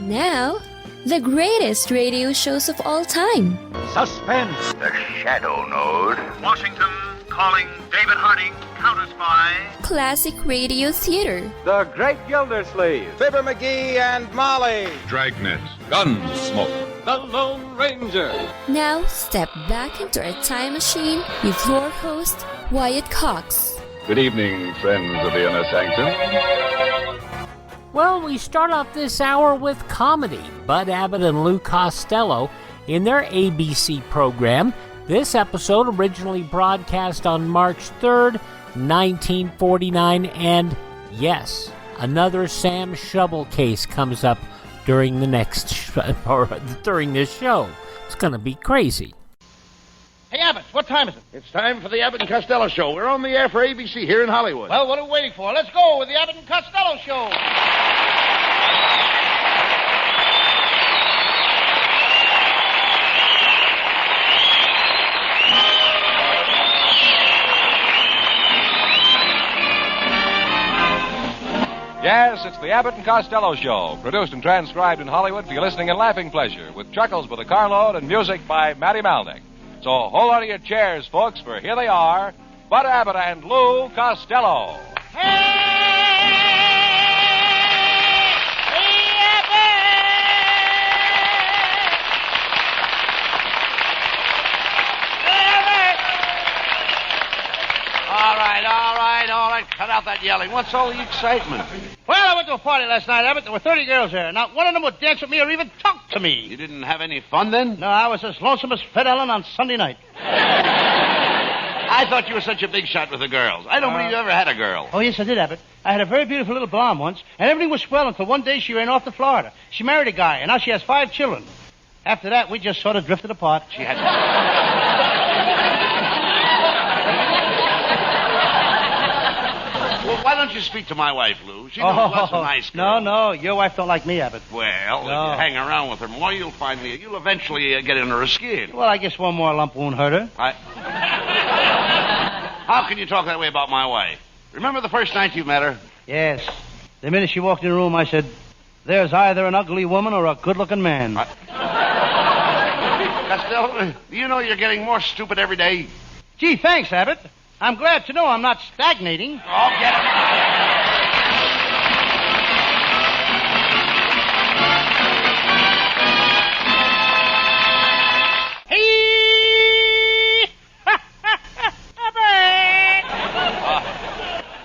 Now, the greatest radio shows of all time. Suspense. The Shadow Node. Washington calling David Harding, Counter Spy. Classic radio theater. The Great Gildersleeve. Fibber McGee and Molly. Dragnet. Gunsmoke. The Lone Ranger. Now, step back into a time machine with your host, Wyatt Cox. Good evening, friends of the Inner Sanctum. Well, we start off this hour with comedy. Abbott and Lou Costello in their ABC program. This episode originally broadcast on March 3rd, 1949, and yes, another Sam Shovel case comes up during during this show. It's going to be crazy. Hey, Abbott, what time is it? It's time for the Abbott and Costello show. We're on the air for ABC here in Hollywood. Well, what are we waiting for? Let's go with the Abbott and Costello show. Yes, it's the Abbott and Costello Show, produced and transcribed in Hollywood for your listening and laughing pleasure, with chuckles with a carload and music by Matty Malnick. So hold on to your chairs, folks, for here they are, Bud Abbott and Lou Costello. All right. Cut out that yelling. What's all the excitement? Well, I went to a party last night, Abbott. There were 30 girls there. Not one of them would dance with me or even talk to me. You didn't have any fun then? No, I was as lonesome as Fred Ellen on Sunday night. I thought you were such a big shot with the girls. I don't believe you ever had a girl. Oh, yes, I did, Abbott. I had a very beautiful little blonde once, and everything was swell until one day she ran off to Florida. She married a guy, and now she has 5 children. After that, we just sort of drifted apart. She had... Well, why don't you speak to my wife, Lou? She knows lots of nice girls. No, your wife don't like me, Abbott. Well, No. if you hang around with her more, you'll find me. You'll eventually get under her skin. Well, I guess one more lump won't hurt her. How can you talk that way about my wife? Remember the first night you met her? Yes. The minute she walked in the room, I said, there's either an ugly woman or a good-looking man. Costello, do you know you're getting more stupid every day? Gee, thanks, Abbott. I'm glad to know I'm not stagnating. Oh, get him.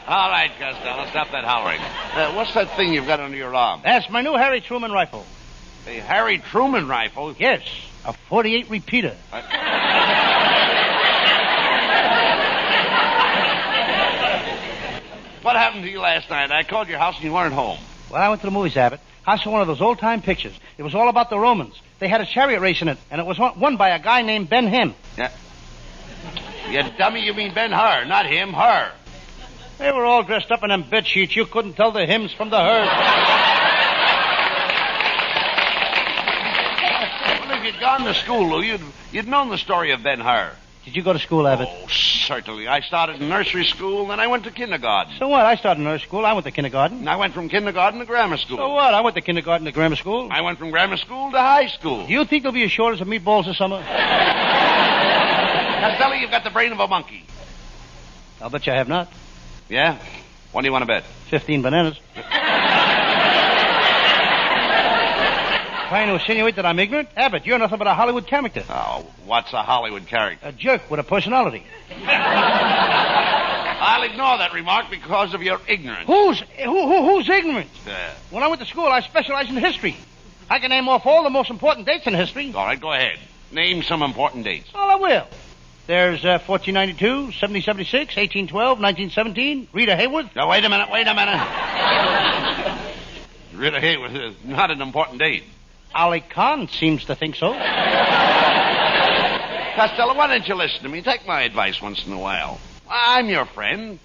All right, Costello, stop that hollering. What's that thing you've got under your arm? That's my new Harry Truman rifle. The Harry Truman rifle? Yes, a .48 repeater. What happened to you last night? I called your house and you weren't home. Well, I went to the movies, Abbott. I saw one of those old-time pictures. It was all about the Romans. They had a chariot race in it, and it was won by a guy named Ben-Hur. Yeah. You dummy, you mean Ben-Hur, not him, her. They were all dressed up in them bed sheets. You couldn't tell the hymns from the herd. Well, if you'd gone to school, Lou, you'd known the story of Ben-Hur. Did you go to school, Abbott? Oh, certainly. I started in nursery school, then I went to kindergarten. So what? I started in nursery school. I went to kindergarten. And I went from kindergarten to grammar school. So what? I went to kindergarten to grammar school. I went from grammar school to high school. Do you think there'll be a shortage of meatballs this summer? Costello, you've got the brain of a monkey. I'll bet you I have not. Yeah? What do you want to bet? 15 bananas. Trying to insinuate that I'm ignorant? Abbott, you're nothing but a Hollywood character. Oh, what's a Hollywood character? A jerk with a personality. I'll ignore that remark because of your ignorance. Who's ignorant? When I went to school, I specialized in history. I can name off all the most important dates in history. All right, go ahead. Name some important dates. Well, I will. There's 1492, 1776, 1812, 1917, Rita Hayworth. Now, wait a minute. Rita Hayworth is not an important date. Ali Khan seems to think so. Costello, why don't you listen to me? Take my advice once in a while. I'm your friend.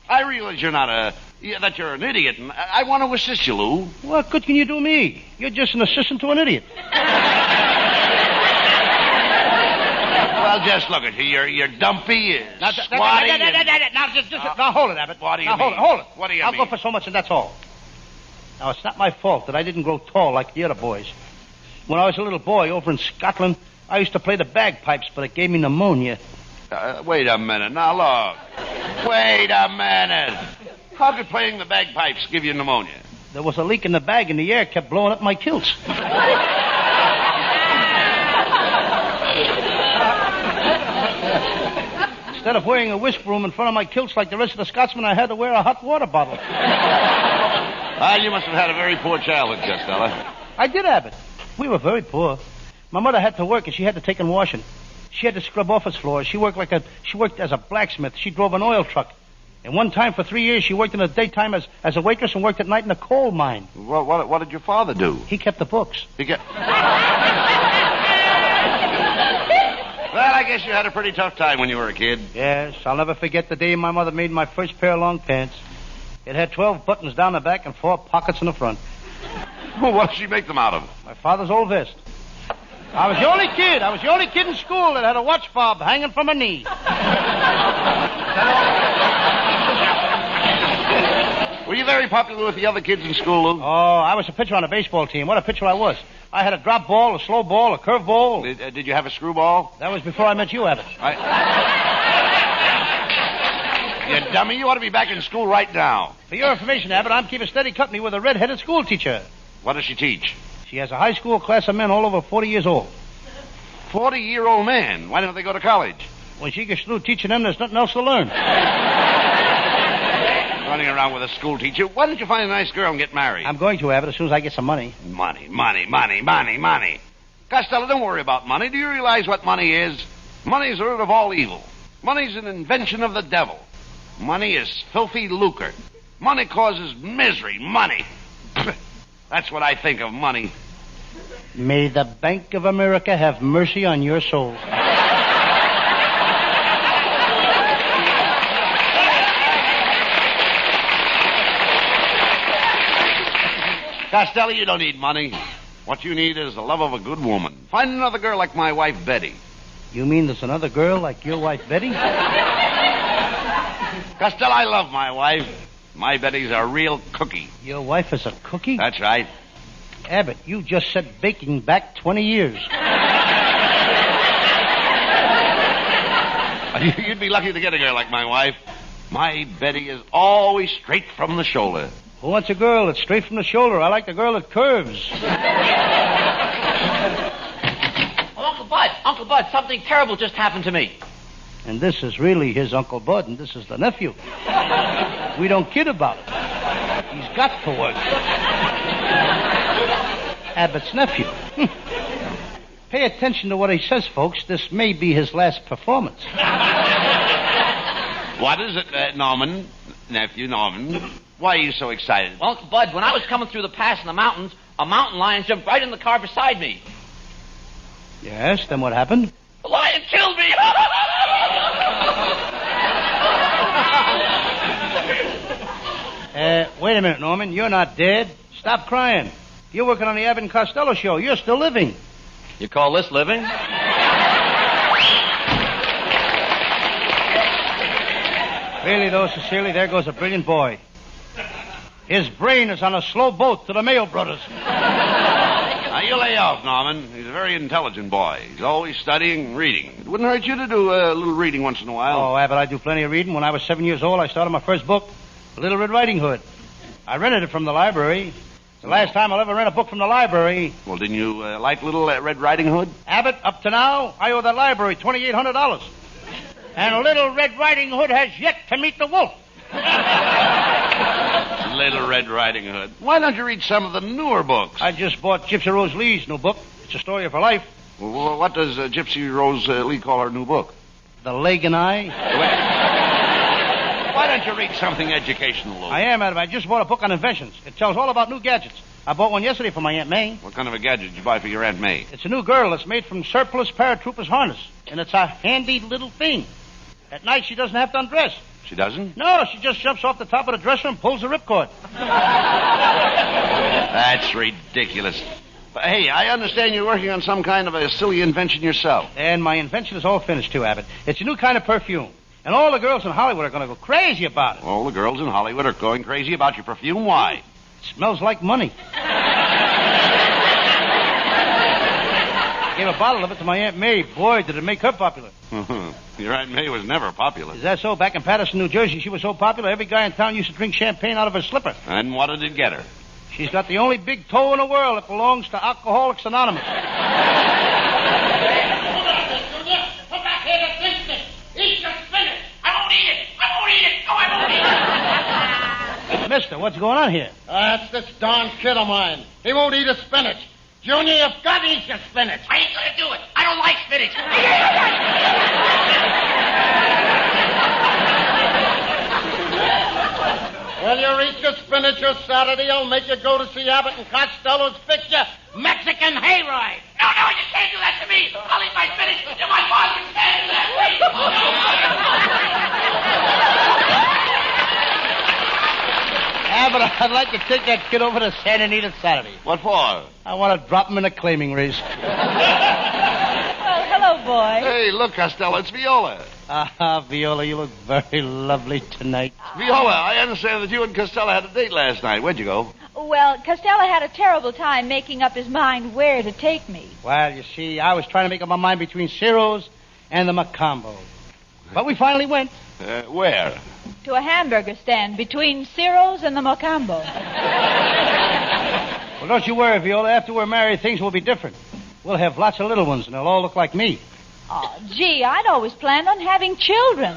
I realize that you're an idiot, and I want to assist you, Lou. What good can you do me? You're just an assistant to an idiot. Well, just look at you. You're dumpy, squatty. Now, hold it, Abbott. What do you mean? Hold it. What do you I'll mean? go for so much, and that's all. Now, it's not my fault that I didn't grow tall like the other boys. When I was a little boy over in Scotland, I used to play the bagpipes, but it gave me pneumonia. Wait a minute. Now, look. Wait a minute. How could playing the bagpipes give you pneumonia? There was a leak in the bag, and the air kept blowing up my kilts. Instead of wearing a whisk broom in front of my kilts like the rest of the Scotsmen, I had to wear a hot water bottle. You must have had a very poor childhood, Costello. I did, Abbott. We were very poor. My mother had to work, and she had to take in washing. She had to scrub office floors. She worked as a blacksmith. She drove an oil truck. And one time for 3 years, she worked in the daytime as a waitress and worked at night in a coal mine. What did your father do? He kept the books. Well, I guess you had a pretty tough time when you were a kid. Yes, I'll never forget the day my mother made my first pair of long pants. It had 12 buttons down the back and 4 pockets in the front. What did she make them out of? My father's old vest. I was the only kid in school that had a watch fob hanging from a knee. Were you very popular with the other kids in school, Lou? Oh, I was a pitcher on a baseball team. What a pitcher I was. I had a drop ball, a slow ball, a curve ball. Did you have a screwball? That was before I met you, Abbott. You dummy, you ought to be back in school right now. For your information, Abbott, I'm keeping steady company with a red-headed school teacher. What does she teach? She has a high school class of men all over 40 years old. 40-year-old man? Why don't they go to college? When she gets through teaching them, there's nothing else to learn. Running around with a school teacher. Why don't you find a nice girl and get married? I'm going to, Abbott, as soon as I get some money. Money. Costello, don't worry about money. Do you realize what money is? Money is the root of all evil. Money's an invention of the devil. Money is filthy lucre. Money causes misery. Money. That's what I think of money. May the Bank of America have mercy on your soul. Costello, you don't need money. What you need is the love of a good woman. Find another girl like my wife, Betty. You mean there's another girl like your wife, Betty? Costello, I love my wife. My Betty's a real cookie. Your wife is a cookie? That's right. Abbott, you just set baking back 20 years. You'd be lucky to get a girl like my wife. My Betty is always straight from the shoulder. Who wants a girl that's straight from the shoulder? I like the girl that curves. Uncle Bud, something terrible just happened to me. And this is really his Uncle Bud, and this is the nephew. We don't kid about it. He's got to work. Abbott's nephew. Pay attention to what he says, folks. This may be his last performance. What is it, Norman? Nephew Norman? Why are you so excited? Well, Uncle Bud, when I was coming through the pass in the mountains, a mountain lion jumped right in the car beside me. Yes, then what happened? The lion killed me! Wait a minute, Norman. You're not dead. Stop crying. You're working on the Abbott and Costello show. You're still living. You call this living? Really, though, sincerely, there goes a brilliant boy. His brain is on a slow boat to the Mayo Brothers. Now, you lay off, Norman. He's a very intelligent boy. He's always studying and reading. It wouldn't hurt you to do a little reading once in a while. Oh, Abbott, I do plenty of reading. When I was 7 years old, I started my first book, Little Red Riding Hood. I rented it from the library. It's the last time I'll ever rent a book from the library. Well, didn't you like Little Red Riding Hood? Abbott, up to now, I owe the library $2,800. And Little Red Riding Hood has yet to meet the wolf. Little Red Riding Hood. Why don't you read some of the newer books? I just bought Gypsy Rose Lee's new book. It's a story of her life. Well, what does Gypsy Rose Lee call her new book? The Leg and I. Why don't you read something educational, Lou? I am, Adam. I just bought a book on inventions. It tells all about new gadgets. I bought one yesterday for my Aunt May. What kind of a gadget did you buy for your Aunt May? It's a new girdle that's made from surplus paratrooper's harness. And it's a handy little thing. At night, she doesn't have to undress. She doesn't? No, she just jumps off the top of the dresser and pulls the ripcord. That's ridiculous. But, hey, I understand you're working on some kind of a silly invention yourself. And my invention is all finished, too, Abbott. It's a new kind of perfume. And all the girls in Hollywood are going to go crazy about it. All the girls in Hollywood are going crazy about your perfume? Why? Smells like money. I gave a bottle of it to my Aunt May. Boy, did it make her popular. Your Aunt May was never popular. Is that so? Back in Patterson, New Jersey, she was so popular, every guy in town used to drink champagne out of her slipper. And what did it get her? She's got the only big toe in the world that belongs to Alcoholics Anonymous. Come back here to drink this. Eat your spinach. I won't eat it. I won't eat it. No, I won't eat it. Mister, what's going on here? That's this darn kid of mine. He won't eat his spinach. Junior, you've got to eat your spinach. I ain't gonna do it. I don't like spinach. Well, you eat your spinach or Saturday, I'll make you go to see Abbott and Costello's picture, Mexican Hayride. No, you can't do that to me. I'll eat my spinach. You're my boss. You can't do that to me. Abbott, I'd like to take that kid over to Santa Anita Saturday. What for? I want to drop him in a claiming race. Well, hello, boy. Hey, look, Costello, it's Viola. Viola, you look very lovely tonight. Viola, I understand that you and Costello had a date last night. Where'd you go? Well, Costello had a terrible time making up his mind where to take me. Well, you see, I was trying to make up my mind between Ciro's and the Macombo. But we finally went. Where? To a hamburger stand between Ciro's and the Mocambo. Well, don't you worry, Viola. After we're married, things will be different. We'll have lots of little ones, and they'll all look like me. Oh, gee, I'd always planned on having children.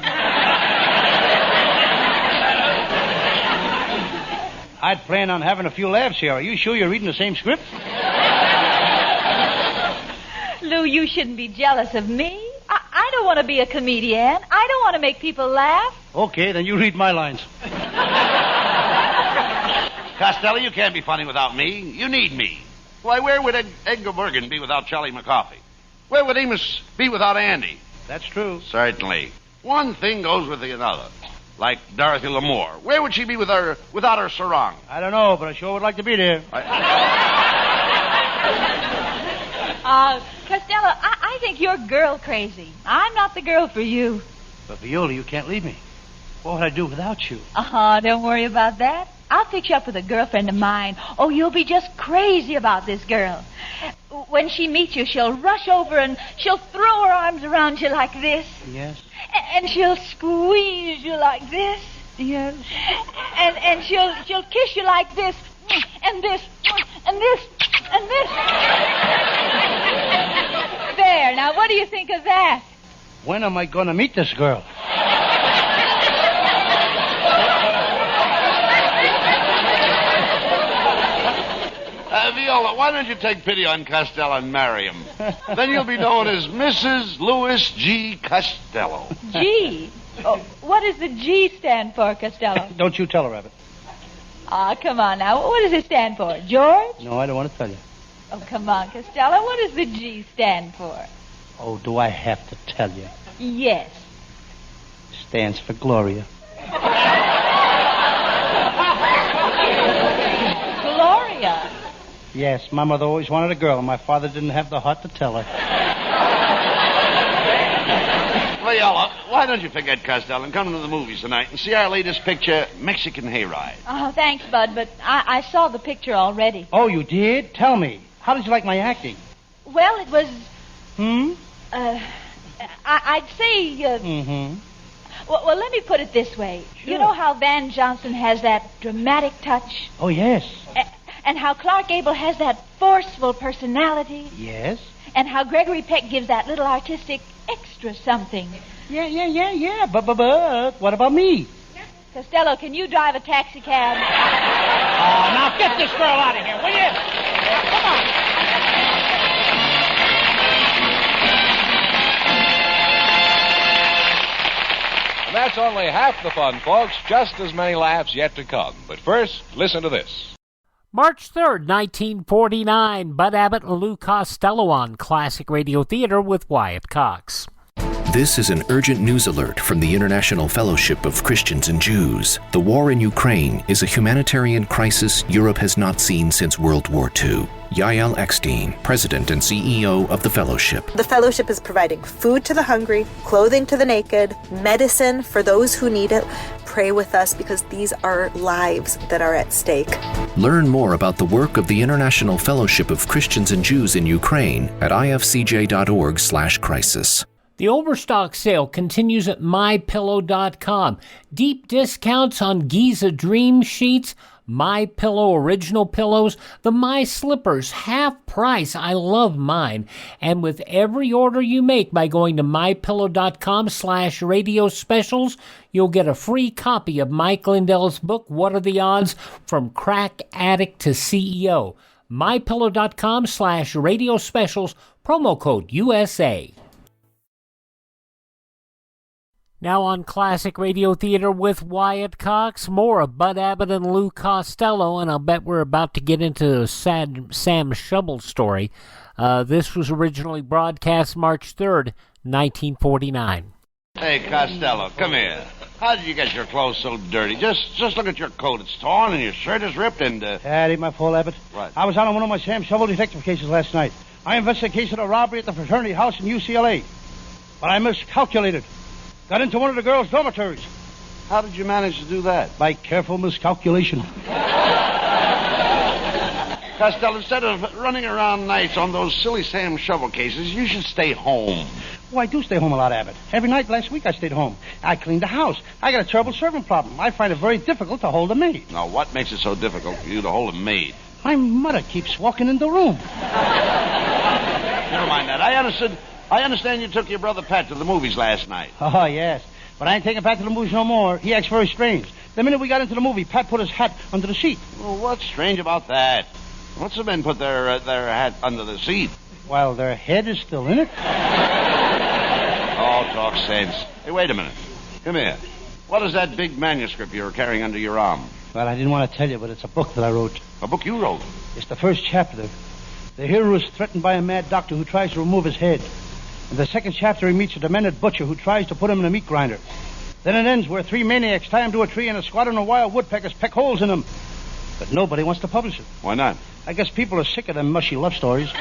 I'd plan on having a few laughs here. Are you sure you're reading the same script? Lou, you shouldn't be jealous of me. I don't want to be a comedian. I don't want to make people laugh. Okay, then you read my lines. Costello, you can't be funny without me. You need me. Why, where would Edgar Bergen be without Charlie McCoffey? Where would Amos be without Andy? That's true. Certainly. One thing goes with the other. Like Dorothy L'Amour. Where would she be without her sarong? I don't know, but I sure would like to be there. Costello, I think you're girl crazy. I'm not the girl for you. But, Viola, you can't leave me. What would I do without you? Don't worry about that. I'll fix you up with a girlfriend of mine. Oh, you'll be just crazy about this girl. When she meets you, she'll rush over and she'll throw her arms around you like this. Yes. And she'll squeeze you like this. Yes. And she'll kiss you like this. And this. And this. And this. There. Now, what do you think of that? When am I going to meet this girl? Viola, why don't you take pity on Costello and marry him? Then you'll be known as Mrs. Louis G. Costello. G? Oh, what does the G stand for, Costello? Don't you tell her, Abbott. Come on now. What does it stand for? George? No, I don't want to tell you. Oh, come on, Costello. What does the G stand for? Oh, do I have to tell you? Yes. Stands for Gloria. Gloria? Yes, my mother always wanted a girl, and my father didn't have the heart to tell her. Viola, why don't you forget Costello and come to the movies tonight and see our latest picture, Mexican Hayride? Oh, thanks, Bud, but I saw the picture already. Oh, you did? Tell me. How did you like my acting? Well, it was... I'd say... Well, let me put it this way. Sure. You know how Van Johnson has that dramatic touch? Oh, yes. And how Clark Gable has that forceful personality? Yes. And how Gregory Peck gives that little artistic extra something. Yeah. But what about me? Costello, can you drive a taxi cab? Oh, now get this girl out of here, will you? Come on. And that's only half the fun, folks. Just as many laughs yet to come. But first, listen to this. March 3rd, 1949, Bud Abbott and Lou Costello on Classic Radio Theater with Wyatt Cox. This is an urgent news alert from the International Fellowship of Christians and Jews. The war in Ukraine is a humanitarian crisis Europe has not seen since World War II. Yael Eckstein, President and CEO of the Fellowship. The Fellowship is providing food to the hungry, clothing to the naked, medicine for those who need it, pray with us because these are lives that are at stake. Learn more about the work of the International Fellowship of Christians and Jews in Ukraine at ifcj.org/crisis. The Overstock sale continues at MyPillow.com. Deep discounts on Giza Dream Sheets, MyPillow original pillows, the My Slippers, half price. I love mine. And with every order you make by going to MyPillow.com/radio specials, you'll get a free copy of Mike Lindell's book, What Are the Odds? From Crack Addict to CEO. MyPillow.com/radio specials, promo code USA. Now on Classic Radio Theater with Wyatt Cox, more of Bud Abbott and Lou Costello, and I'll bet we're about to get into a sad Sam Shovel story. This was originally broadcast March 3rd, 1949. Hey, Costello, come here. How did you get your clothes so dirty? Just look at your coat. It's torn and your shirt is ripped and... That ain't my fault, Abbott. What? I was out on one of my Sam Shovel detective cases last night. I investigated a case of a robbery at the fraternity house in UCLA. But I miscalculated. Got into one of the girls' dormitories. How did you manage to do that? By careful miscalculation. Costello, instead of running around nights on those silly Sam Shovel cases, you should stay home. Oh, I do stay home a lot, Abbott. Every night last week I stayed home. I cleaned the house. I got a terrible servant problem. I find it very difficult to hold a maid. Now, what makes it so difficult for you to hold a maid? My mother keeps walking in the room. Never mind that. I understand you took your brother Pat to the movies last night. Oh, yes. But I ain't taking Pat to the movies no more. He acts very strange. The minute we got into the movie, Pat put his hat under the seat. Well, what's strange about that? What's the men put their hat under the seat? While their head is still in it. Oh, talk sense. Hey, wait a minute. Come here. What is that big manuscript you're carrying under your arm? Well, I didn't want to tell you, but it's a book that I wrote. A book you wrote? It's the first chapter. The hero is threatened by a mad doctor who tries to remove his head. In the second chapter, he meets a demented butcher who tries to put him in a meat grinder. Then it ends where three maniacs tie him to a tree and a squadron of wild woodpeckers peck holes in him. But nobody wants to publish it. Why not? I guess people are sick of them mushy love stories.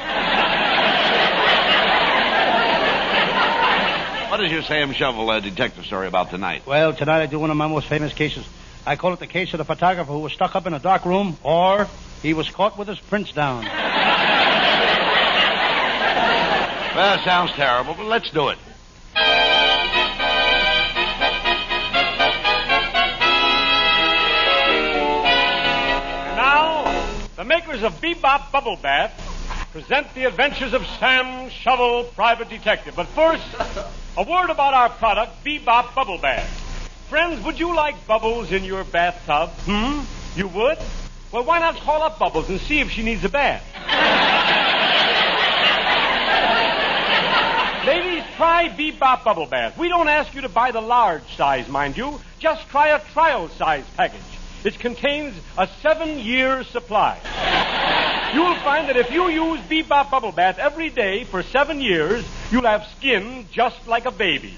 What is your Sam Shovel detective story about tonight? Well, tonight I do one of my most famous cases. I call it the case of the photographer who was stuck up in a dark room, or he was caught with his prints down. Well, it sounds terrible, but let's do it. And now, the makers of Bebop Bubble Bath present the adventures of Sam Shovel, Private Detective. But first, a word about our product, Bebop Bubble Bath. Friends, would you like Bubbles in your bathtub? You would? Well, why not call up Bubbles and see if she needs a bath? Ladies, try Bebop Bubble Bath. We don't ask you to buy the large size, mind you. Just try a trial size package. It contains a 7-year supply. You'll find that if you use Bebop Bubble Bath every day for 7 years, you'll have skin just like a baby.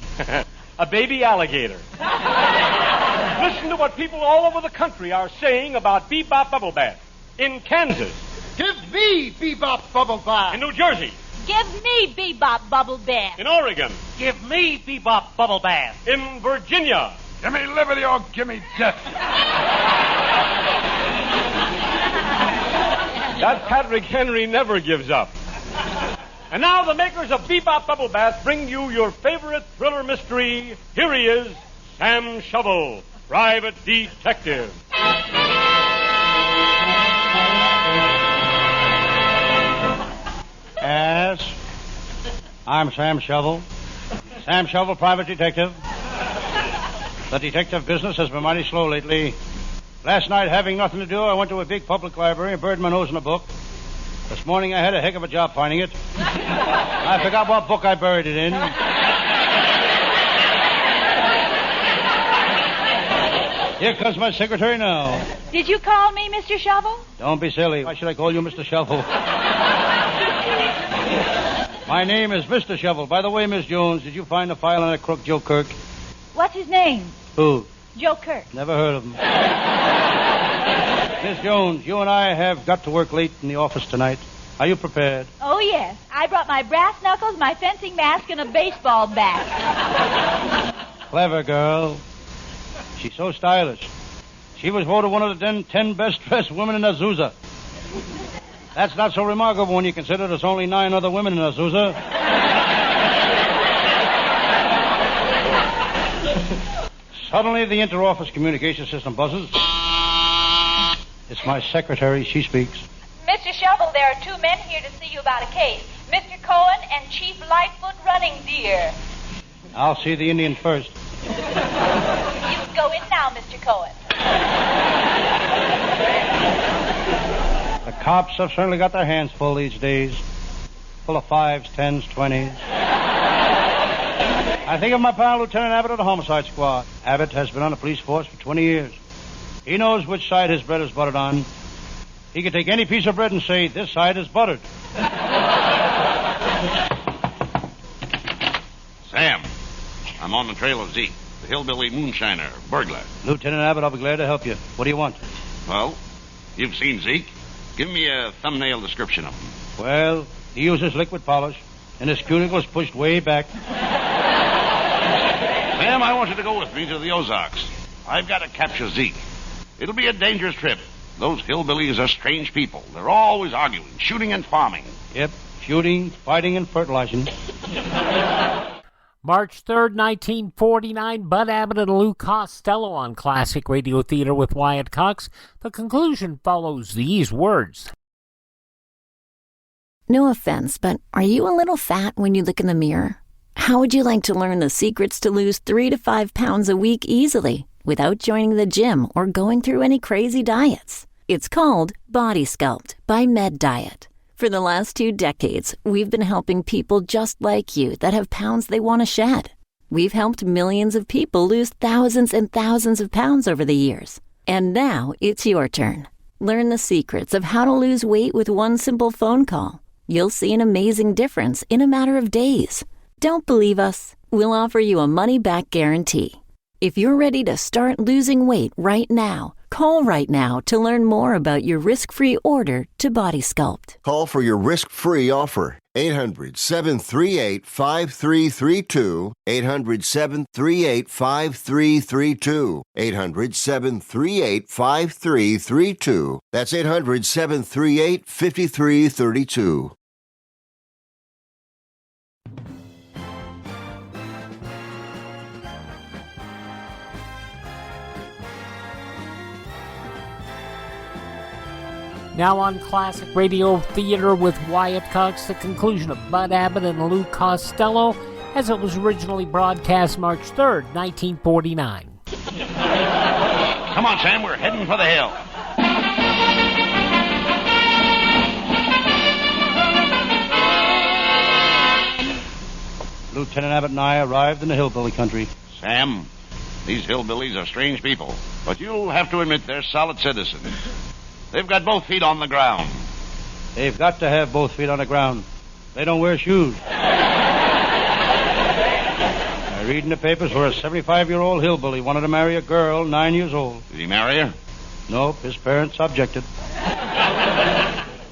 A baby alligator. Listen to what people all over the country are saying about Bebop Bubble Bath. In Kansas. Give me Bebop Bubble Bath. In New Jersey. Give me Bebop Bubble Bath. In Oregon. Give me Bebop Bubble Bath. In Virginia. Give me liberty or give me death. That Patrick Henry never gives up. And now the makers of Bebop Bubble Bath bring you your favorite thriller mystery. Here he is, Sam Shovel, Private Detective. Yes. I'm Sam Shovel. Sam Shovel, Private Detective. The detective business has been mighty slow lately. Last night, having nothing to do, I went to a big public library and buried my nose in a book. This morning, I had a heck of a job finding it. I forgot what book I buried it in. Here comes my secretary now. Did you call me Mr. Shovel? Don't be silly. Why should I call you Mr. Shovel? My name is Mr. Shovel. By the way, Miss Jones, did you find the file on that crook Joe Kirk? What's his name? Who? Joe Kirk. Never heard of him. Miss Jones, you and I have got to work late in the office tonight. Are you prepared? Oh, yes. I brought my brass knuckles, my fencing mask, and a baseball bat. Clever girl. She's so stylish. She was voted one of the 10 best-dressed women in Azusa. That's not so remarkable when you consider there's only 9 other women in Azusa. Suddenly, the inter-office communication system buzzes. It's my secretary. She speaks. Mr. Shovel, there are 2 men here to see you about a case. Mr. Cohen and Chief Lightfoot Running Deer. I'll see the Indian first. You can go in now, Mr. Cohen. The cops have certainly got their hands full these days. Full of 5s, 10s, 20s. I think of my pal, Lieutenant Abbott of the Homicide Squad. Abbott has been on the police force for 20 years. He knows which side his bread is buttered on. He can take any piece of bread and say, this side is buttered. Sam, I'm on the trail of Zeke, the hillbilly moonshiner, burglar. Lieutenant Abbott, I'll be glad to help you. What do you want? Well, you've seen Zeke. Give me a thumbnail description of him. Well, he uses liquid polish, and his cuticle is pushed way back. Sam, I want you to go with me to the Ozarks. I've got to capture Zeke. It'll be a dangerous trip. Those hillbillies are strange people. They're always arguing, shooting and farming. Yep, shooting, fighting, and fertilizing. March 3rd, 1949, Bud Abbott and Lou Costello on Classic Radio Theater with Wyatt Cox. The conclusion follows these words. No offense, but are you a little fat when you look in the mirror? How would you like to learn the secrets to lose 3 to 5 pounds a week easily without joining the gym or going through any crazy diets? It's called Body Sculpt by Med Diet. For the last 2 decades, we've been helping people just like you that have pounds they want to shed. We've helped millions of people lose thousands and thousands of pounds over the years. And now it's your turn. Learn the secrets of how to lose weight with one simple phone call. You'll see an amazing difference in a matter of days. Don't believe us? We'll offer you a money-back guarantee. If you're ready to start losing weight right now, call right now to learn more about your risk-free order to Body Sculpt. Call for your risk-free offer. 800-738-5332. 800-738-5332. 800-738-5332. That's 800-738-5332. Now on Classic Radio Theater with Wyatt Cox, the conclusion of Bud Abbott and Lou Costello as it was originally broadcast March 3rd, 1949. Come on, Sam, we're heading for the hill. Lieutenant Abbott and I arrived in the hillbilly country. Sam, these hillbillies are strange people, but you'll have to admit they're solid citizens. They've got both feet on the ground. They've got to have both feet on the ground. They don't wear shoes. I read in the papers where a 75-year-old hillbilly wanted to marry a girl 9 years old. Did he marry her? Nope, his parents objected.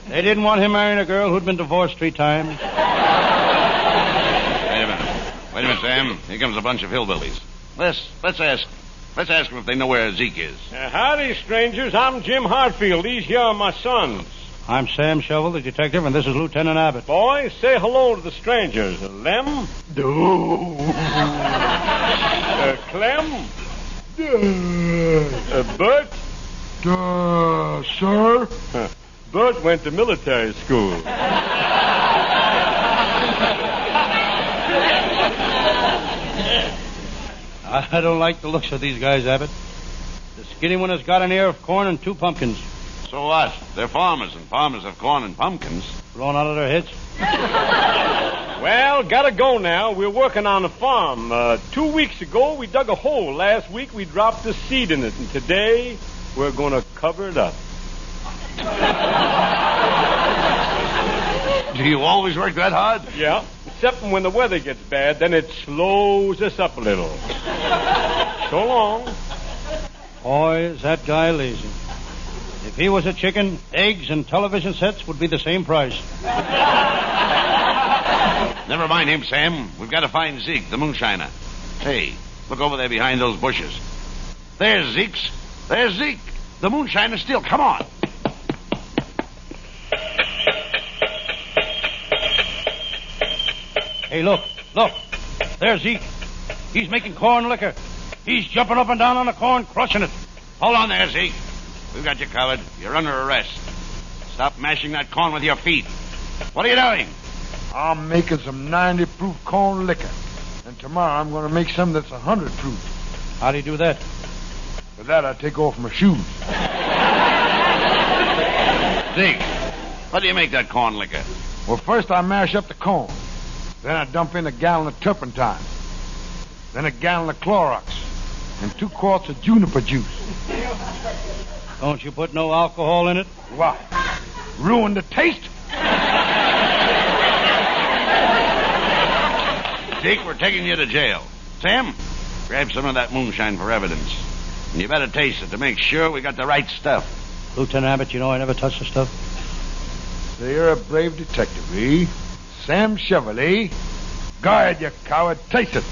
They didn't want him marrying a girl who'd been divorced 3 times. Wait a minute, Sam. Here comes a bunch of hillbillies. Let's ask them if they know where Zeke is. Howdy, strangers. I'm Jim Hartfield. These here are my sons. I'm Sam Shovel, the detective, and this is Lieutenant Abbott. Boys, say hello to the strangers. Lem? Do. Clem? Bert? Sir? Bert went to military school. I don't like the looks of these guys, Abbott. The skinny one has got an ear of corn and 2 pumpkins. So what? They're farmers, and farmers have corn and pumpkins. Blown out of their heads. Well, gotta go now. We're working on the farm. 2 weeks ago, we dug a hole. Last week, we dropped the seed in it. And today, we're gonna cover it up. Do you always work that hard? Yeah. Except when the weather gets bad, then it slows us up a little. So long. Boy, is that guy lazy. If he was a chicken, eggs and television sets would be the same price. Never mind him, Sam. We've got to find Zeke, the moonshiner. Hey, look over there behind those bushes. There's Zeke's. There's Zeke. The moonshine is still. Come on. Hey, look. There's Zeke. He's making corn liquor. He's jumping up and down on the corn, crushing it. Hold on there, Zeke. We've got you covered. You're under arrest. Stop mashing that corn with your feet. What are you doing? I'm making some 90 proof corn liquor. And tomorrow I'm going to make some that's 100 proof. How do you do that? For that, I take off my shoes. Zeke, how do you make that corn liquor? Well, first I mash up the corn. Then I dump in a gallon of turpentine. Then a gallon of Clorox. And 2 quarts of juniper juice. Don't you put no alcohol in it? Why? Ruin the taste? Zeke, we're taking you to jail. Sam, grab some of that moonshine for evidence. And you better taste it to make sure we got the right stuff. Lieutenant Abbott, you know I never touch the stuff. So you're a brave detective, eh? Sam Chevrolet. Go ahead, you coward. Taste it.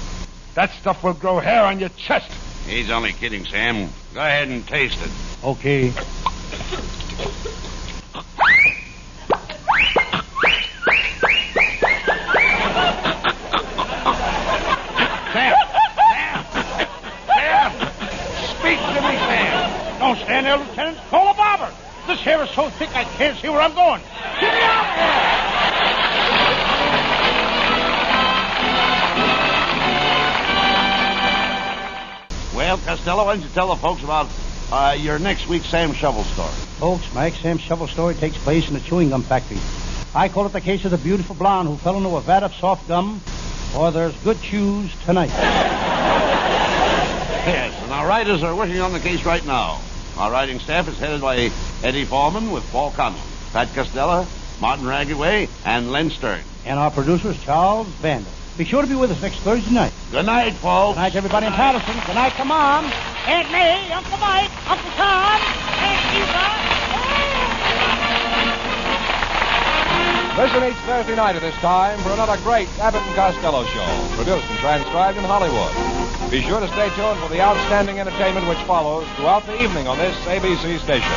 That stuff will grow hair on your chest. He's only kidding, Sam. Go ahead and taste it. Okay. Sam! Speak to me, Sam! Don't stand there, Lieutenant. Call a barber. This hair is so thick I can't see where I'm going. Get me out of here! Well, Costello, why don't you tell the folks about your next week's Sam Shovel story? Folks, my Sam Shovel story takes place in a chewing gum factory. I call it the case of the beautiful blonde who fell into a vat of soft gum, or there's good chews tonight. Yes, and our writers are working on the case right now. Our writing staff is headed by Eddie Foreman with Paul Conlon, Pat Costello, Martin Raggaway, and Len Stern. And our producer is Charles Vander. Be sure to be with us next Thursday night. Good night, folks. Good night, everybody in Patterson. Good night to Mom, Aunt May, Uncle Mike, Uncle Tom, Aunt Eva. Listen each Thursday night at this time for another great Abbott and Costello show, produced and transcribed in Hollywood. Be sure to stay tuned for the outstanding entertainment which follows throughout the evening on this ABC station.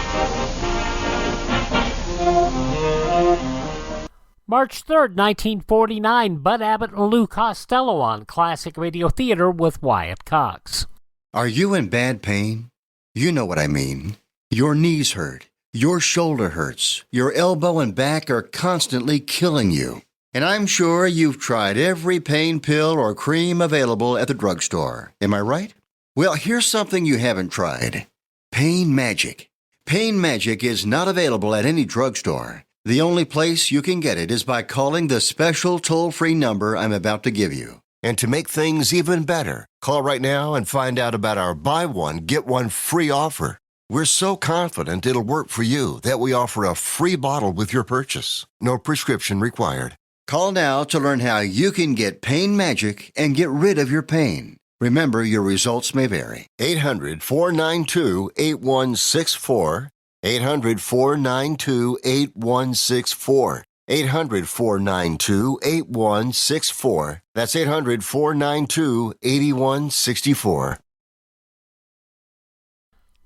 March 3rd, 1949, Bud Abbott and Lou Costello on Classic Radio Theater with Wyatt Cox. Are you in bad pain? You know what I mean. Your knees hurt. Your shoulder hurts. Your elbow and back are constantly killing you. And I'm sure you've tried every pain pill or cream available at the drugstore. Am I right? Well, here's something you haven't tried. Pain Magic. Pain Magic is not available at any drugstore. The only place you can get it is by calling the special toll-free number I'm about to give you. And to make things even better, call right now and find out about our buy one, get one free offer. We're so confident it'll work for you that we offer a free bottle with your purchase. No prescription required. Call now to learn how you can get Pain Magic and get rid of your pain. Remember, your results may vary. 800-492-8164. 800-492-8164. 800-492-8164. That's 800-492-8164.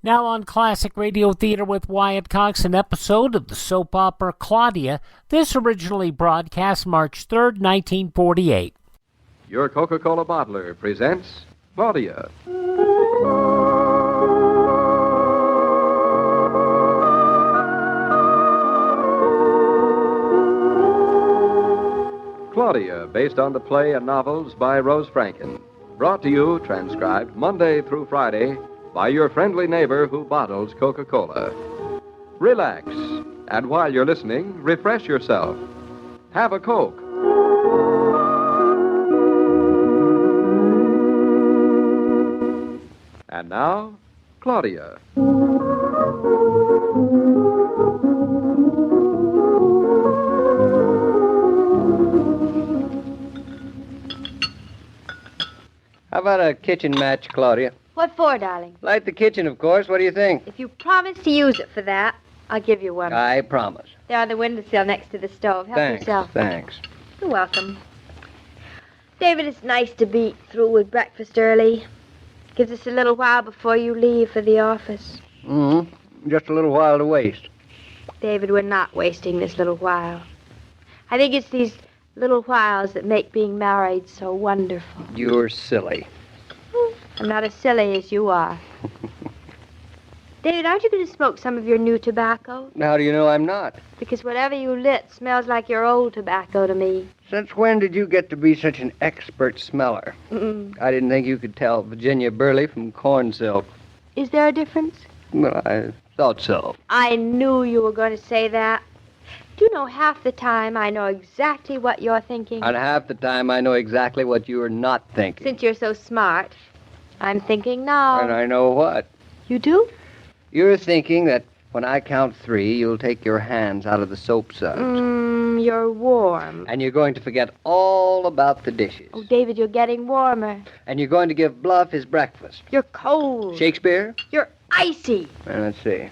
Now on Classic Radio Theater with Wyatt Cox, an episode of the soap opera Claudia. This originally broadcast March 3rd, 1948. Your Coca-Cola bottler presents Claudia. Claudia, based on the play and novels by Rose Franken. Brought to you, transcribed Monday through Friday, by your friendly neighbor who bottles Coca-Cola. Relax, and while you're listening, refresh yourself. Have a Coke. And now, Claudia. How about a kitchen match, Claudia? What for, darling? Light the kitchen, of course. What do you think? If you promise to use it for that, I'll give you one. I promise. They're on the windowsill next to the stove. Help yourself. Thanks. You're welcome. David, it's nice to be through with breakfast early. Gives us a little while before you leave for the office. Just a little while to waste. David, we're not wasting this little while. I think it's these little whiles that make being married so wonderful. You're silly. I'm not as silly as you are. David, aren't you going to smoke some of your new tobacco? How do you know I'm not? Because whatever you lit smells like your old tobacco to me. Since when did you get to be such an expert smeller? I didn't think you could tell Virginia Burley from corn silk. Is there a difference? Well, I thought so. I knew you were going to say that. Do you know half the time I know exactly what you're thinking? And half the time I know exactly what you're not thinking. Since you're so smart, I'm thinking now. And I know what. You do? You're thinking that when I count 3, you'll take your hands out of the soap suds. You're warm. And you're going to forget all about the dishes. Oh, David, you're getting warmer. And you're going to give Bluff his breakfast. You're cold. Shakespeare? You're icy. Well, let's see.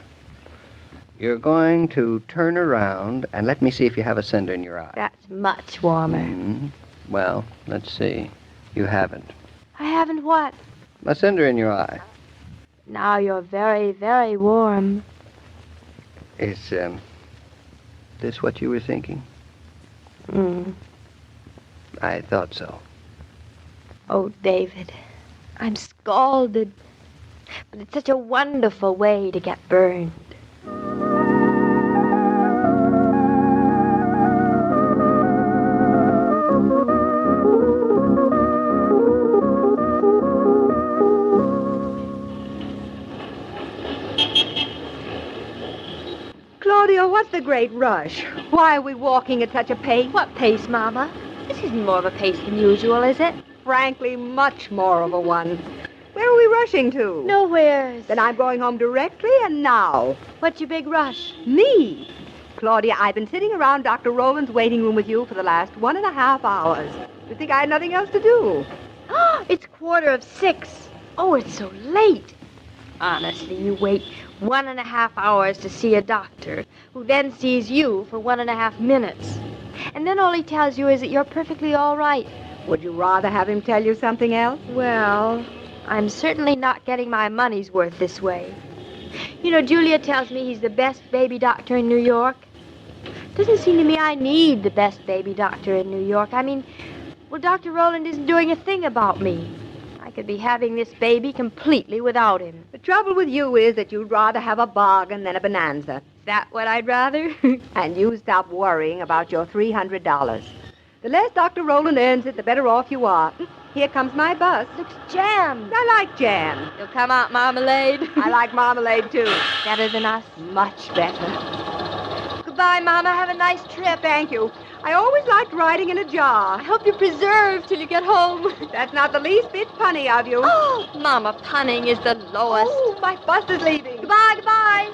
You're going to turn around and let me see if you have a cinder in your eye. That's much warmer. Well, let's see. You haven't. I haven't what? A cinder in your eye. Now you're very, very warm. Is this what you were thinking? I thought so. Oh, David, I'm scalded. But it's such a wonderful way to get burned. Claudia, what's the great rush? Why are we walking at such a pace? What pace, Mama? This isn't more of a pace than usual, is it? Frankly, much more of a one. Where are we rushing to? Nowhere. Then I'm going home directly and now. What's your big rush? Me? Claudia, I've been sitting around Doctor Roland's waiting room with you for the last 1.5 hours. You think I had nothing else to do? It's 6:15. Oh, it's so late. Honestly, you wait 1.5 hours to see a doctor who then sees you for 1.5 minutes. And then all he tells you is that you're perfectly all right. Would you rather have him tell you something else? Well, I'm certainly not getting my money's worth this way. You know, Julia tells me he's the best baby doctor in New York. Doesn't seem to me I need the best baby doctor in New York. I mean, well, Dr. Roland isn't doing a thing about me. I could be having this baby completely without him. The trouble with you is that you'd rather have a bargain than a bonanza. Is that what I'd rather? And you stop worrying about your $300. The less Dr. Roland earns it, the better off you are. Here comes my bus. Looks jammed. I like jam. You'll come out marmalade. I like marmalade, too. Better than us? Much better. Goodbye, Mama. Have a nice trip. Thank you. I always liked riding in a jar. I hope you're preserved till you get home. That's not the least bit punny of you. Oh, Mama, punning is the lowest. Oh, my bus is leaving. Goodbye, goodbye.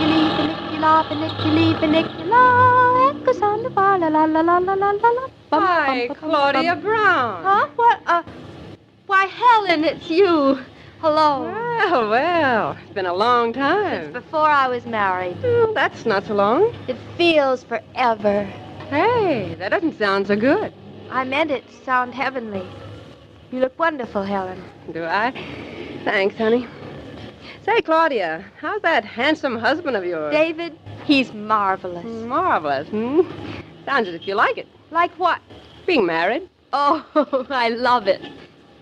Funicula, funicula, funicula, echoes on the bar, la la la la la la la. Hi, Claudia Brown. Huh? What? Why, Helen, it's you. Hello. Well, it's been a long time. Since before I was married. Oh, that's not so long. It feels forever. Hey, that doesn't sound so good. I meant it to sound heavenly. You look wonderful, Helen. Do I? Thanks, honey. Say, Claudia, how's that handsome husband of yours? David, he's marvelous. Marvelous, Sounds as if you like it. Like what? Being married. Oh, I love it.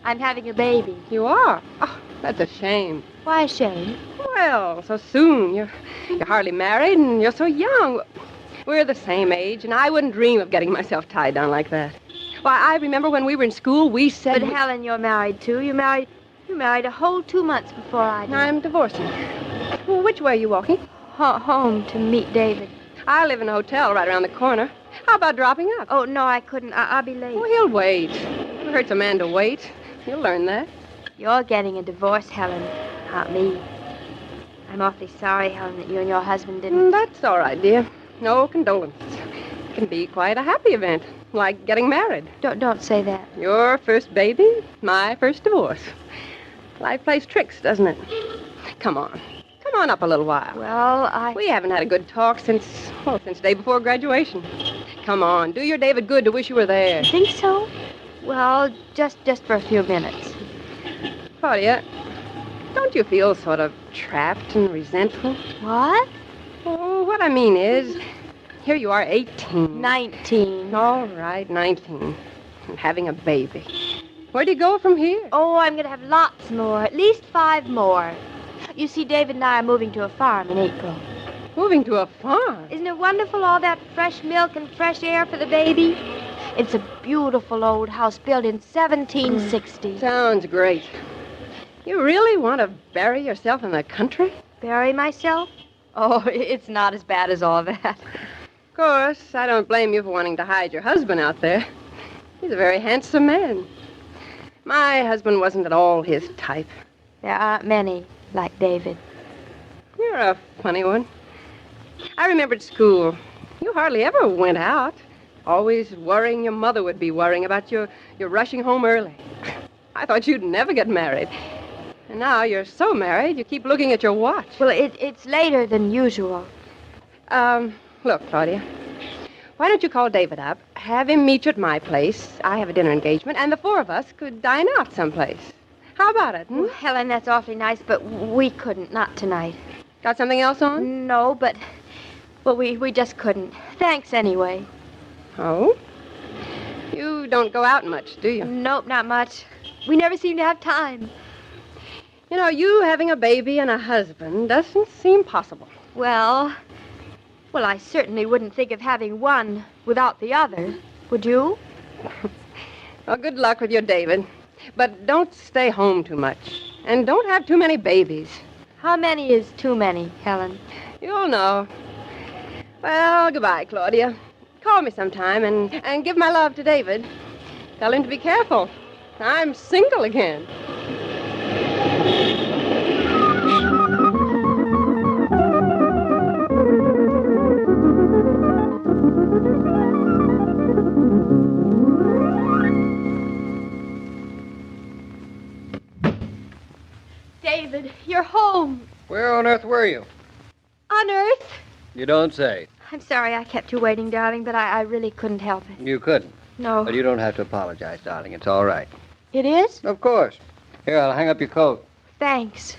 I'm having a baby. You are? Oh, that's a shame. Why a shame? Well, so soon. You're hardly married, and you're so young. We're the same age, and I wouldn't dream of getting myself tied down like that. Why, I remember when we were in school, we said... But, Helen, you're married, too. You married a whole 2 months before I did. I'm divorcing. Well, which way are you walking? Home to meet David. I live in a hotel right around the corner. How about dropping up? Oh, no, I couldn't. I'll be late. Oh, he'll wait. It hurts a man to wait. You'll learn that. You're getting a divorce, Helen, not me. I'm awfully sorry, Helen, that you and your husband didn't... That's all right, dear. No condolences. It can be quite a happy event, like getting married. Don't say that. Your first baby, my first divorce. Life plays tricks, doesn't it? Come on. Come on up a little while. Well, We haven't had a good talk since day before graduation. Come on, do your David good to wish you were there. You think so? Well, just for a few minutes. Claudia, don't you feel sort of trapped and resentful? What? Oh, what I mean is, here you are, 18. 19. All right, 19. And having a baby. Where do you go from here? Oh, I'm going to have lots more. At least 5 more. You see, David and I are moving to a farm in April. Moving to a farm? Isn't it wonderful, all that fresh milk and fresh air for the baby? It's a beautiful old house built in 1760. Sounds great. You really want to bury yourself in the country? Bury myself? Oh, it's not as bad as all that. Of course, I don't blame you for wanting to hide your husband out there. He's a very handsome man. My husband wasn't at all his type. There aren't many like David. You're a funny one. I remember at school, you hardly ever went out. Always worrying your mother would be worrying about your rushing home early. I thought you'd never get married. And now you're so married, you keep looking at your watch. Well, it's later than usual. Look, Claudia. Why don't you call David up, have him meet you at my place. I have a dinner engagement, and the 4 of us could dine out someplace. How about it? Well, Helen, that's awfully nice, but we couldn't, not tonight. Got something else on? No, but... Well, we just couldn't. Thanks anyway. Oh? You don't go out much, do you? Nope, not much. We never seem to have time. You know, you having a baby and a husband doesn't seem possible. Well, I certainly wouldn't think of having one without the other. Would you? Well, good luck with your David. But don't stay home too much. And don't have too many babies. How many is too many, Helen? You'll know. Well, goodbye, Claudia. Call me sometime and give my love to David. Tell him to be careful. I'm single again. David, you're home. Where on earth were you? On Earth? You don't say. I'm sorry I kept you waiting, darling, but I really couldn't help it. You couldn't. No. But you don't have to apologize, darling. It's all right. It is? Of course. Here, I'll hang up your coat. Thanks.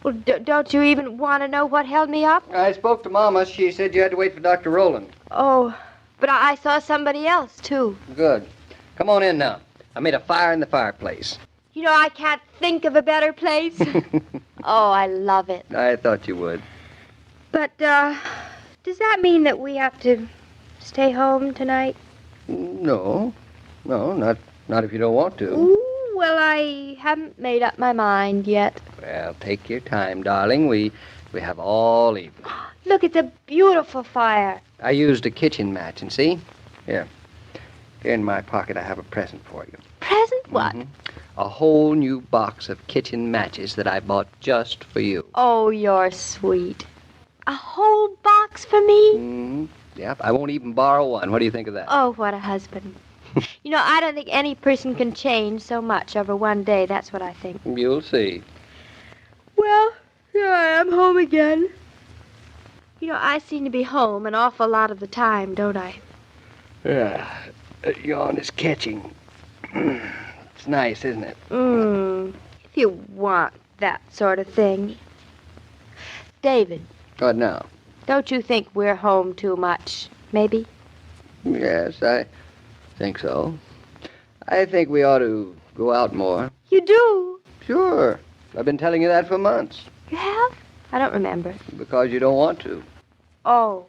Well, don't you even want to know what held me up? I spoke to Mama. She said you had to wait for Dr. Roland. Oh, but I saw somebody else, too. Good. Come on in now. I made a fire in the fireplace. You know, I can't think of a better place. Oh, I love it. I thought you would. But, does that mean that we have to stay home tonight? No. No, not if you don't want to. Ooh, well, I haven't made up my mind yet. Well, take your time, darling. We have all evening. Look, it's a beautiful fire. I used a kitchen match, and see? Here in my pocket, I have a present for you. Present? What? A whole new box of kitchen matches that I bought just for you. Oh, you're sweet. A whole box for me? Yep, I won't even borrow one. What do you think of that? Oh, what a husband. You know, I don't think any person can change so much over one day. That's what I think. You'll see. Well, here I am, home again. You know, I seem to be home an awful lot of the time, don't I? Yeah, yawn is catching. It's nice, isn't it? If you want that sort of thing. David. What now? Don't you think we're home too much, maybe? Yes, I think so. I think we ought to go out more. You do? Sure. I've been telling you that for months. You have? I don't remember. Because you don't want to. Oh.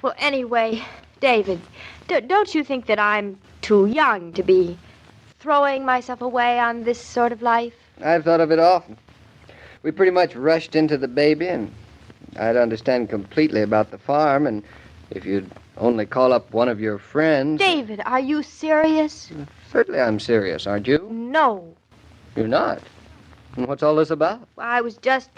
Well, anyway, David, don't you think that I'm too young to be throwing myself away on this sort of life? I've thought of it often. We pretty much rushed into the baby, and I'd understand completely about the farm, and if you'd only call up one of your friends... David, are you serious? Certainly I'm serious, aren't you? No. You're not? And what's all this about? I was just...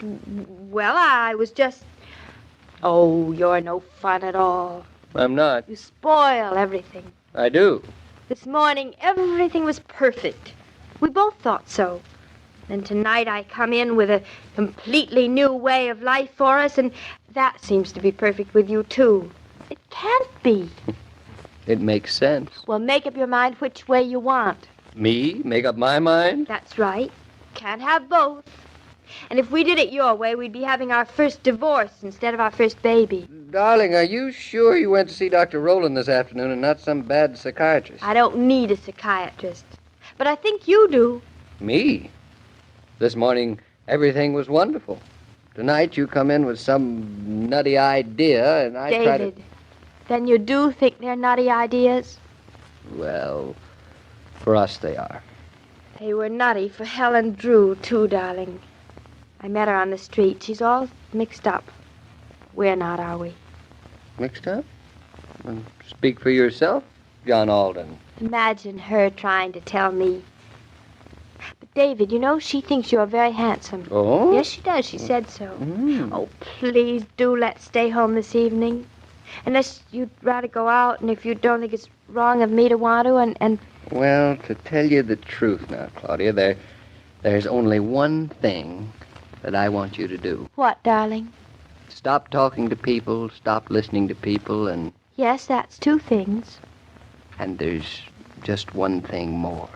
Oh, you're no fun at all. I'm not. You spoil everything. I do. This morning, everything was perfect. We both thought so. And tonight I come in with a completely new way of life for us, and that seems to be perfect with you, too. It can't be. It makes sense. Well, make up your mind which way you want. Me? Make up my mind? That's right. Can't have both. And if we did it your way, we'd be having our first divorce instead of our first baby. Darling, are you sure you went to see Dr. Roland this afternoon and not some bad psychiatrist? I don't need a psychiatrist. But I think you do. Me? This morning, everything was wonderful. Tonight, you come in with some nutty idea, and I try to... David, then you do think they're nutty ideas? Well, for us they are. They were nutty for Helen Drew, too, darling. I met her on the street. She's all mixed up. We're not, are we? Mixed up? Well, speak for yourself, John Alden. Imagine her trying to tell me. But, David, you know, she thinks you're very handsome. Oh? Yes, she does. She said so. Oh, please do let's stay home this evening. Unless you'd rather go out, and if you don't think it's wrong of me to want to, and... Well, to tell you the truth now, Claudia, there's only one thing that I want you to do. What, darling? Stop talking to people, stop listening to people, and... Yes, that's two things. And there's just one thing more.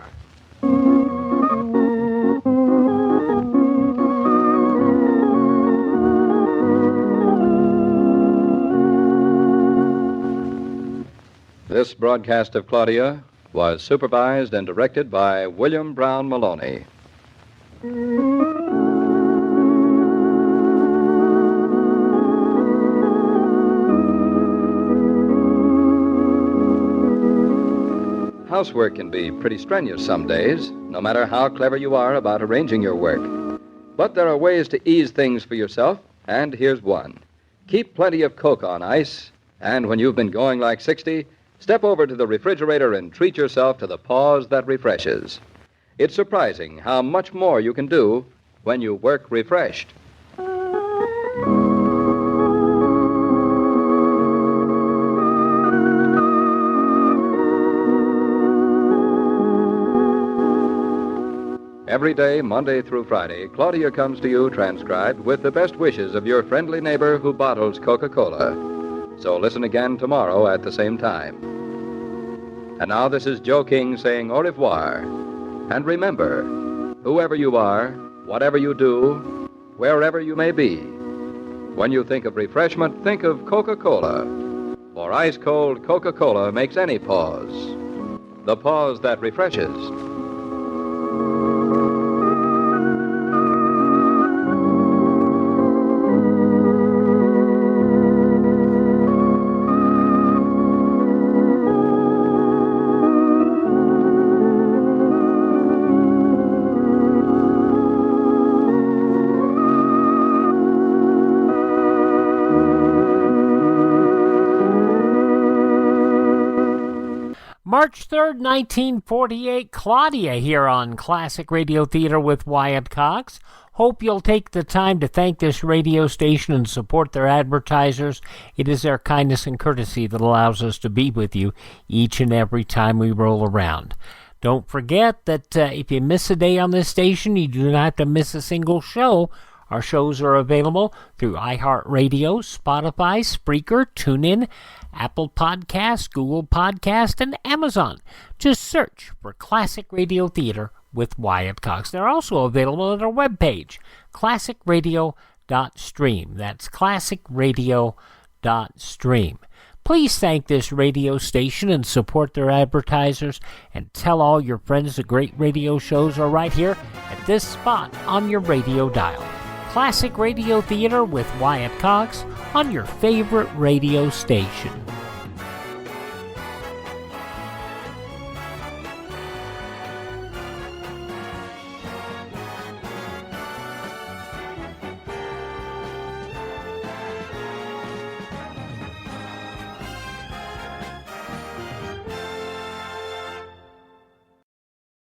This broadcast of Claudia was supervised and directed by William Brown Maloney. Housework can be pretty strenuous some days, no matter how clever you are about arranging your work. But there are ways to ease things for yourself, and here's one. Keep plenty of Coke on ice, and when you've been going like 60, step over to the refrigerator and treat yourself to the pause that refreshes. It's surprising how much more you can do when you work refreshed. Every day, Monday through Friday, Claudia comes to you transcribed with the best wishes of your friendly neighbor who bottles Coca-Cola. So listen again tomorrow at the same time. And now this is Joe King saying au revoir. And remember, whoever you are, whatever you do, wherever you may be, when you think of refreshment, think of Coca-Cola. For ice-cold Coca-Cola makes any pause the pause that refreshes. March 3rd, 1948, Claudia here on Classic Radio Theater with Wyatt Cox. Hope you'll take the time to thank this radio station and support their advertisers. It is their kindness and courtesy that allows us to be with you each and every time we roll around. Don't forget that if you miss a day on this station, you do not have to miss a single show. Our shows are available through iHeartRadio, Spotify, Spreaker, TuneIn, Apple Podcasts, Google Podcasts, and Amazon. Just search for Classic Radio Theater with Wyatt Cox. They're also available at our webpage, classicradio.stream. That's classicradio.stream. Please thank this radio station and support their advertisers, and tell all your friends the great radio shows are right here at this spot on your radio dial. Classic Radio Theater with Wyatt Cox on your favorite radio station.